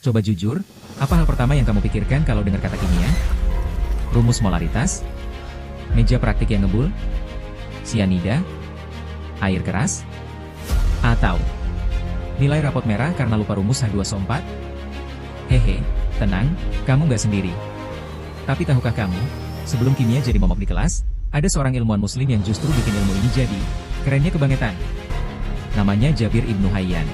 Coba jujur, apa hal pertama yang kamu pikirkan kalau dengar kata kimia? Rumus molaritas? Meja praktik yang ngebul? Sianida? Air keras? Atau nilai rapot merah karena lupa rumus H2SO4? Hehe, tenang, kamu nggak sendiri. Tapi tahukah kamu, sebelum kimia jadi momok di kelas, ada seorang ilmuwan muslim yang justru bikin ilmu ini jadi kerennya kebangetan. Namanya Jabir Ibnu Hayyan.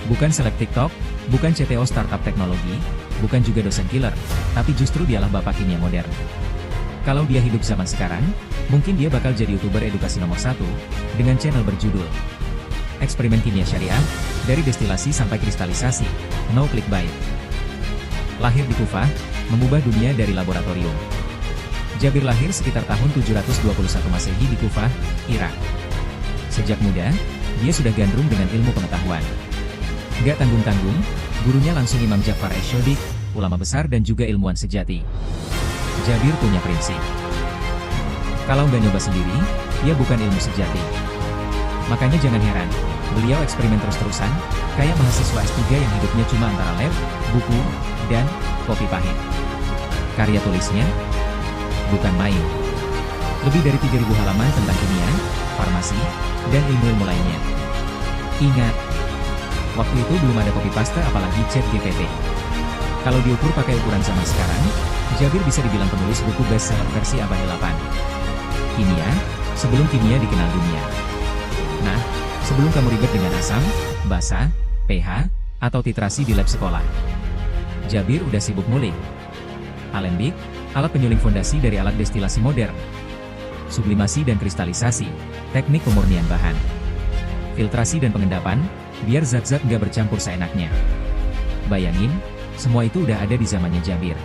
Bukan seleb TikTok, bukan CTO startup teknologi, bukan juga dosen killer, tapi justru dialah bapak kimia modern. Kalau dia hidup zaman sekarang, mungkin dia bakal jadi YouTuber edukasi nomor 1, dengan channel berjudul Eksperimen Kimia Syariah, dari destilasi sampai kristalisasi, no clickbait. Lahir di Kufah, mengubah dunia dari laboratorium. Jabir lahir sekitar tahun 721 Masehi di Kufah, Irak. Sejak muda, dia sudah gandrung dengan ilmu pengetahuan. Gak tanggung-tanggung, gurunya langsung Imam Ja'far Ash-Shadiq, ulama besar dan juga ilmuwan sejati. Jabir punya prinsip. Kalau nggak nyoba sendiri, dia bukan ilmu sejati. Makanya jangan heran, beliau eksperimen terus-terusan, kayak mahasiswa S3 yang hidupnya cuma antara lab, buku, dan kopi pahit. Karya tulisnya? Bukan main. Lebih dari 3.000 halaman tentang kimia, farmasi, dan ilmu-ilmu lainnya. Ingat, waktu itu belum ada copy paste apalagi chat GPT. Kalau diukur pakai ukuran zaman sekarang, Jabir bisa dibilang penulis buku bestseller versi abad 8. Kimia, sebelum kimia dikenal dunia. Nah, sebelum kamu ribet dengan asam, basa, pH, atau titrasi di lab sekolah, Jabir udah sibuk ngulik. Alembic, alat penyuling fondasi dari alat destilasi modern. Sublimasi dan kristalisasi, teknik pemurnian bahan. Filtrasi dan pengendapan, biar zat-zat nggak bercampur seenaknya. Bayangin, semua itu udah ada di zamannya Jabir.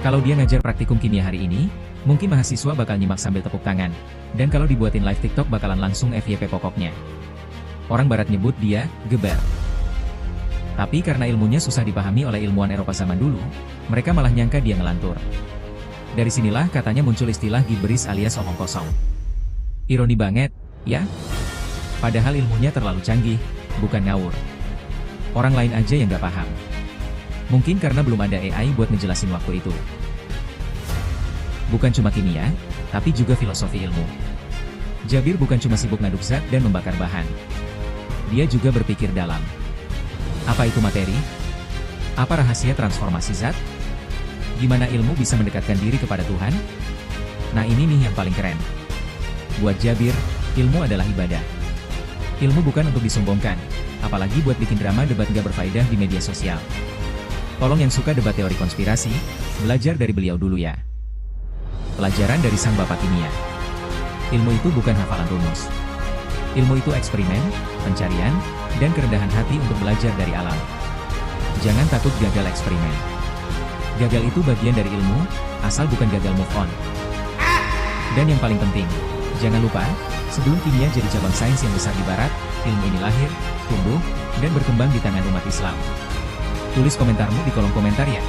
Kalau dia ngajar praktikum kimia hari ini, mungkin mahasiswa bakal nyimak sambil tepuk tangan. Dan kalau dibuatin live TikTok bakalan langsung FYP pokoknya. Orang barat nyebut dia, geber. Tapi karena ilmunya susah dipahami oleh ilmuwan Eropa zaman dulu, mereka malah nyangka dia ngelantur. Dari sinilah katanya muncul istilah gibberis alias omong kosong. Ironi banget, ya? Padahal ilmunya terlalu canggih, bukan ngawur. Orang lain aja yang nggak paham. Mungkin karena belum ada AI buat ngejelasin waktu itu. Bukan cuma kimia, tapi juga filosofi ilmu. Jabir bukan cuma sibuk ngaduk zat dan membakar bahan. Dia juga berpikir dalam. Apa itu materi? Apa rahasia transformasi zat? Gimana ilmu bisa mendekatkan diri kepada Tuhan? Nah ini nih yang paling keren. Buat Jabir, ilmu adalah ibadah. Ilmu bukan untuk disombongkan, apalagi buat bikin drama debat gak berfaedah di media sosial. Tolong yang suka debat teori konspirasi, belajar dari beliau dulu ya. Pelajaran dari sang bapak kimia. Ilmu itu bukan hafalan rumus. Ilmu itu eksperimen, pencarian, dan kerendahan hati untuk belajar dari alam. Jangan takut gagal eksperimen. Gagal itu bagian dari ilmu, asal bukan gagal move on. Dan yang paling penting, jangan lupa, sebelum kimia jadi cabang sains yang besar di barat, ilmu ini lahir, tumbuh, dan berkembang di tangan umat Islam. Tulis komentarmu di kolom komentar ya.